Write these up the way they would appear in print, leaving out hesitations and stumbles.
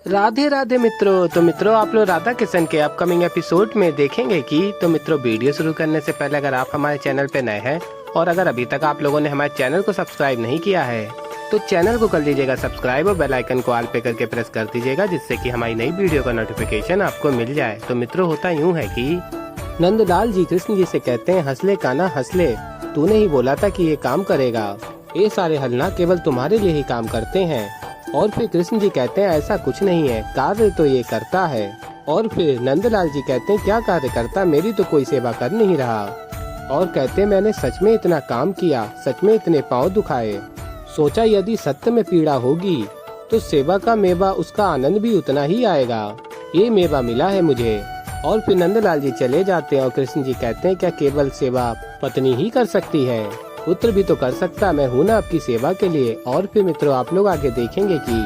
राधे राधे मित्रों। तो मित्रों, आप लोग राधा किशन के अपकमिंग एपिसोड में देखेंगे कि मित्रों, वीडियो शुरू करने से पहले अगर आप हमारे चैनल पे नए हैं और अगर अभी तक आप लोगों ने हमारे चैनल को सब्सक्राइब नहीं किया है तो चैनल को कर लीजिएगा सब्सक्राइब और बेल आइकन को ऑल पे करके प्रेस कर दीजिएगा, जिससे कि हमारी नई वीडियो का नोटिफिकेशन आपको मिल जाए। तो मित्रों, होता यूँ है कि नंदलाल जी कृष्ण जी से कहते हैं, हंसले कान्हा हंसले, तूने ही बोला था कि ये काम करेगा। ये सारे हलना केवल तुम्हारे लिए ही काम करते हैं। और फिर कृष्ण जी कहते हैं, ऐसा कुछ नहीं है, कार्य तो ये करता है। और फिर नंदलाल जी कहते हैं, क्या कार्य करता, मेरी तो कोई सेवा कर नहीं रहा। और कहते हैं, मैंने सच में इतना काम किया, सच में इतने पाँव दुखाए, सोचा यदि सत्य में पीड़ा होगी तो सेवा का मेवा, उसका आनंद भी उतना ही आएगा। ये मेवा मिला है मुझे। और फिर नंदलाल जी चले जाते हैं और कृष्ण जी कहते हैं, क्या केवल सेवा पत्नी ही कर सकती है, पुत्र भी तो कर सकता, मैं हूँ ना आपकी सेवा के लिए। और फिर मित्रों, आप लोग आगे देखेंगे कि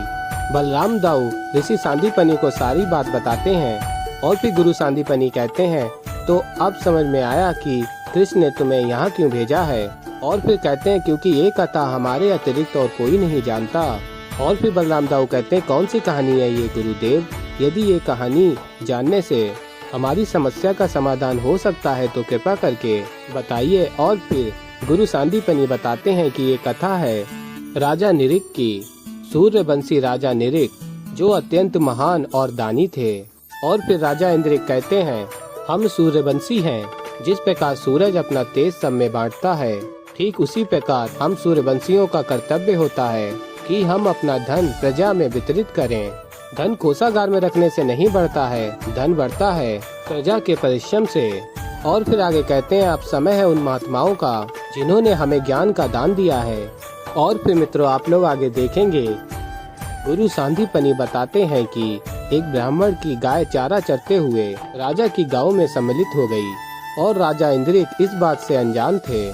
बलराम दाऊ ऋषि सांदीपनि को सारी बात बताते हैं। और फिर गुरु सांदीपनि कहते हैं, तो अब समझ में आया कि कृष्ण ने तुम्हें यहाँ क्यों भेजा है। और फिर कहते हैं, क्योंकि ये कथा हमारे अतिरिक्त और कोई नहीं जानता। और फिर बलराम दाऊ कहते हैं, कौन सी कहानी है ये गुरुदेव, यदि ये कहानी जानने से हमारी समस्या का समाधान हो सकता है तो कृपा करके बताइए। और फिर गुरु सांदीपनि बताते हैं कि ये कथा है राजा निरिक की, सूर्यवंशी राजा निरिक, जो अत्यंत महान और दानी थे। और फिर राजा इंद्रिक कहते हैं, हम सूर्यवंशी हैं, जिस प्रकार सूरज अपना तेज सब में बांटता है, ठीक उसी प्रकार हम सूर्यवंशियों का कर्तव्य होता है कि हम अपना धन प्रजा में वितरित करें। धन कोषागार में रखने से नहीं बढ़ता है, धन बढ़ता है प्रजा के परिश्रम से। और फिर आगे कहते हैं, अब समय है उन महात्माओं का जिन्होंने हमें ज्ञान का दान दिया है। और फिर मित्रों, आप लोग आगे देखेंगे, गुरु सांदीपनि बताते हैं कि एक ब्राह्मण की गाय चारा चरते हुए राजा की गांव में सम्मिलित हो गई और राजा इंद्रिक इस बात से अनजान थे।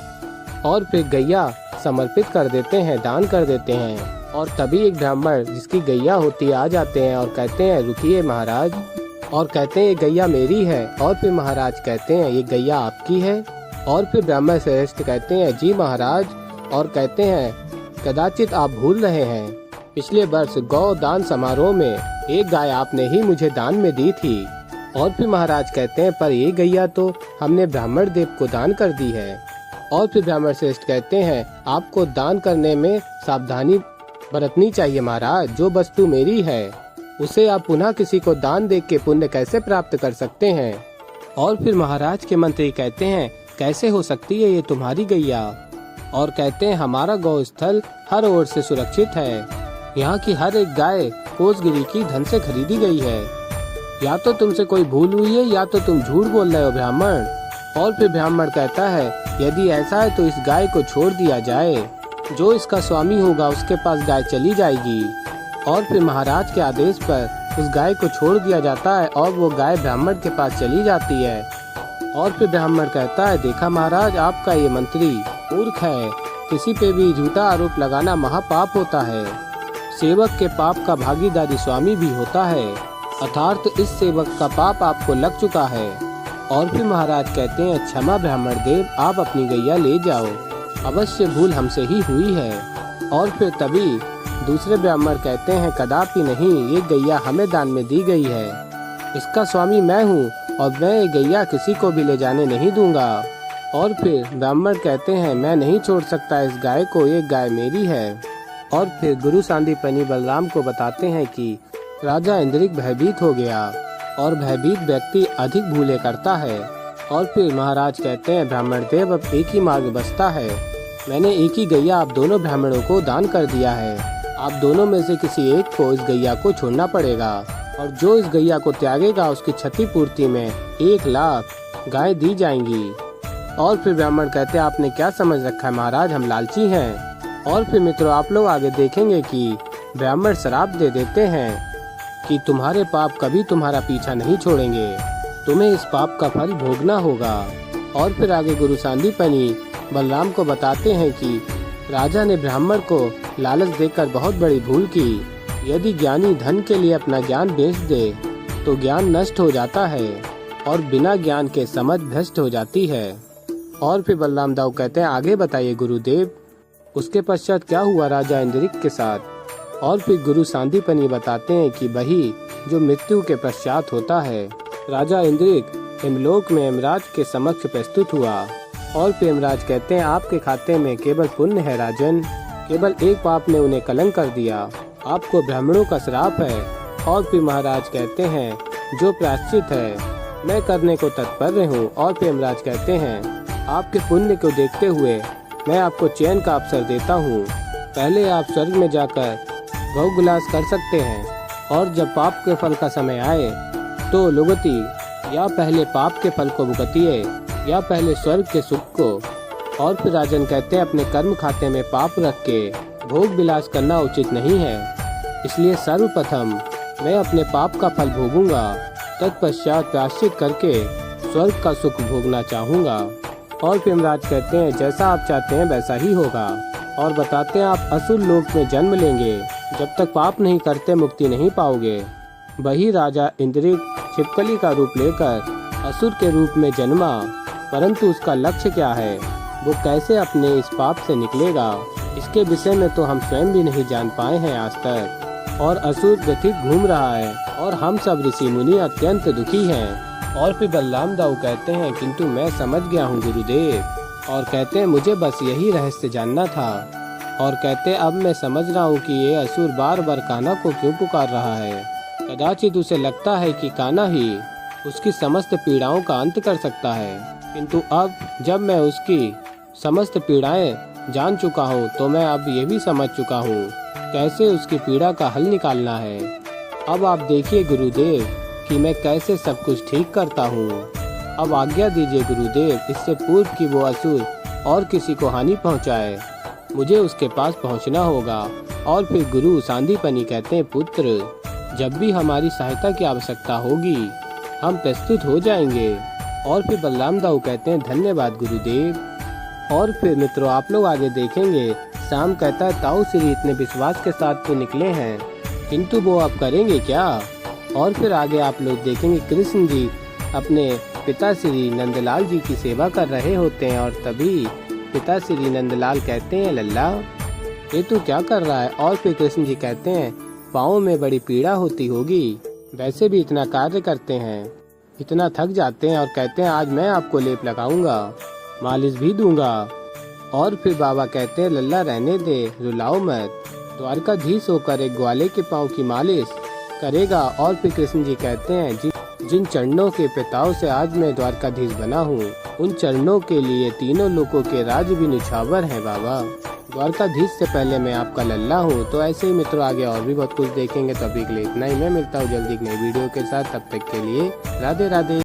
और फिर गैया समर्पित कर देते हैं, दान कर देते हैं। और तभी एक ब्राह्मण जिसकी गैया होती आ जाते हैं और कहते हैं, रुकिए महाराज। और कहते हैं, ये गैया मेरी है। और फिर महाराज कहते हैं, ये गैया आपकी है। और फिर ब्राह्मण श्रेष्ठ कहते हैं, जी महाराज। और कहते हैं, कदाचित आप भूल रहे हैं, पिछले वर्ष गौ दान समारोह में एक गाय आपने ही मुझे दान में दी थी। और फिर महाराज कहते हैं, पर ये गैया तो हमने ब्राह्मण देव को दान कर दी है। और फिर ब्राह्मण श्रेष्ठ कहते हैं, आपको दान करने में सावधानी बरतनी चाहिए महाराज, जो वस्तु मेरी है उसे आप पुनः किसी को दान दे के पुण्य कैसे प्राप्त कर सकते हैं। और फिर महाराज के मंत्री कहते हैं, कैसे हो सकती है ये तुम्हारी गैया। और कहते हैं, हमारा गौ स्थल हर ओर से सुरक्षित है, यहाँ की हर एक गाय कोसगिरी की धन से खरीदी गई है, या तो तुमसे कोई भूल हुई है या तो तुम झूठ बोल रहे हो ब्राह्मण। और फिर ब्राह्मण कहता है, यदि ऐसा है तो इस गाय को छोड़ दिया जाए, जो इसका स्वामी होगा उसके पास गाय चली जाएगी। और फिर महाराज के आदेश पर उस गाय को छोड़ दिया जाता है और वो गाय ब्राह्मण के पास चली जाती है। और फिर ब्राह्मण कहता है, देखा महाराज, आपका ये मंत्री मूर्ख है, किसी पे भी झूठा आरोप लगाना महापाप होता है। सेवक के पाप का भागीदारी स्वामी भी होता है, अर्थात इस सेवक का पाप आपको लग चुका है। और फिर महाराज कहते हैं, क्षमा ब्राह्मण देव, आप अपनी गैया ले जाओ, अवश्य भूल हमसे ही हुई है। और फिर तभी दूसरे ब्राह्मण कहते हैं, कदापि नहीं, ये गैया हमें दान में दी गई है, इसका स्वामी मैं हूँ और मैं ये गैया किसी को भी ले जाने नहीं दूंगा। और फिर ब्राह्मण कहते हैं, मैं नहीं छोड़ सकता इस गाय को, ये गाय मेरी है। और फिर गुरु सांदीपनि बलराम को बताते हैं कि राजा इंद्रिक भयभीत हो गया और भयभीत व्यक्ति अधिक भूले करता है। और फिर महाराज कहते हैं, ब्राह्मण देव, अब एक ही मार्ग बचता है, मैंने एक ही गैया आप दोनों ब्राह्मणों को दान कर दिया है, आप दोनों में से किसी एक को इस गैया को छोड़ना पड़ेगा, और जो इस गैया को त्यागेगा उसकी क्षतिपूर्ति में 1 लाख गाय दी जाएंगी। और फिर ब्राह्मण कहते हैं, आपने क्या समझ रखा है महाराज, हम लालची हैं। और फिर मित्रों, आप लोग आगे देखेंगे कि ब्राह्मण श्राप दे देते हैं कि तुम्हारे पाप कभी तुम्हारा पीछा नहीं छोड़ेंगे, तुम्हें इस पाप का फल भोगना होगा। और फिर आगे गुरु सांदीपनि बलराम को बताते हैं कि राजा ने ब्राह्मण को लालच देकर बहुत बड़ी भूल की। यदि ज्ञानी धन के लिए अपना ज्ञान बेच दे तो ज्ञान नष्ट हो जाता है और बिना ज्ञान के समझ भ्रष्ट हो जाती है। और फिर बलराम दाऊ कहते हैं, आगे बताइए गुरुदेव। उसके पश्चात क्या हुआ राजा इंद्रिक के साथ। और फिर गुरु सांदीपनि बताते हैं कि वही जो मृत्यु के पश्चात होता है। राजा इंद्रिक हिमलोक में यमराज के समक्ष प्रस्तुत हुआ और फिर यमराज कहते हैं आपके खाते में केवल पुण्य है राजन, केवल एक पाप ने उन्हें कलंक कर दिया, आपको ब्राह्मणों का श्राप है। और फिर महाराज कहते हैं जो प्रायश्चित है मैं करने को तत्पर हूँ। और फिर यमराज कहते हैं आपके पुण्य को देखते हुए मैं आपको चैन का अवसर देता हूँ। पहले आप स्वर्ग में जाकर भोग विलास कर सकते हैं और जब पाप के फल का समय आए तो लुगती या पहले पाप के फल को भुगतिए या पहले स्वर्ग के सुख को। और फिर राजन कहते हैं अपने कर्म खाते में पाप रख के भोग विलास करना उचित नहीं है, इसलिए सर्वप्रथम मैं अपने पाप का फल भोगूंगा, तत्पश्चात प्रायश्चित करके स्वर्ग का सुख भोगना चाहूँगा। और फिर यमराज कहते हैं जैसा आप चाहते हैं वैसा ही होगा और बताते हैं आप असुर लोक में जन्म लेंगे, जब तक पाप नहीं करते मुक्ति नहीं पाओगे। वही राजा इंद्रिक छिपकली का रूप लेकर असुर के रूप में जन्मा, परंतु उसका लक्ष्य क्या है, वो कैसे अपने इस पाप से निकलेगा, इसके विषय में तो हम स्वयं भी नहीं जान पाए हैं आज तक। और असुर व्यथित घूम रहा है और हम सब ऋषि मुनि अत्यंत दुखी हैं। और फिर बलराम दाऊ कहते हैं किंतु मैं समझ गया हूँ गुरुदेव, और कहते हैं मुझे बस यही रहस्य जानना था। और कहते अब मैं समझ रहा हूँ कि ये असुर बार बार कान्हा को क्यों पुकार रहा है। कदाचित उसे लगता है कि कान्हा ही उसकी समस्त पीड़ाओं का अंत कर सकता है, किंतु अब जब मैं उसकी समस्त पीड़ाएं जान चुका हूँ तो मैं अब ये भी समझ चुका हूँ कैसे उसकी पीड़ा का हल निकालना है। अब आप देखिए गुरुदेव कि मैं कैसे सब कुछ ठीक करता हूँ। अब आज्ञा दीजिए गुरुदेव, इससे पूर्व कि वो असुर और किसी को हानि पहुँचाए, मुझे उसके पास पहुँचना होगा। और फिर गुरु सांदीपनि कहते हैं पुत्र, जब भी हमारी सहायता की आवश्यकता होगी हम प्रस्तुत हो जाएंगे। और फिर बलराम दाऊ कहते हैं धन्यवाद गुरुदेव। और फिर मित्रों आप लोग आगे देखेंगे शाम कहता है ताऊ श्री इतने विश्वास के साथ तो निकले हैं, किंतु वो अब करेंगे क्या। और फिर आगे आप लोग देखेंगे कृष्ण जी अपने पिता श्री नंदलाल जी की सेवा कर रहे होते हैं और तभी पिता श्री नंदलाल कहते हैं लल्ला ये तू क्या कर रहा है। और फिर कृष्ण जी कहते हैं पाँव में बड़ी पीड़ा होती होगी, वैसे भी इतना कार्य करते हैं, इतना थक जाते हैं। और कहते हैं आज मैं आपको लेप लगाऊंगा, मालिश भी दूंगा। और फिर बाबा कहते हैं लल्ला रहने दे, रुलाओ मत, द्वारकाधीश होकर एक ग्वाले के पाँव की मालिश करेगा। और फिर कृष्ण जी कहते हैं जिन चरणों के पिताओं से आज मैं द्वारकाधीश बना हूँ उन चरणों के लिए तीनों लोगों के राज भी निछावर हैं बाबा, द्वारकाधीश से पहले मैं आपका लल्ला हूँ। तो ऐसे ही मित्रों आगे और भी बहुत कुछ देखेंगे, तभी के लिए इतना ही। मैं मिलता हूँ जल्दी एक नई वीडियो के साथ, तब तक के लिए राधे राधे।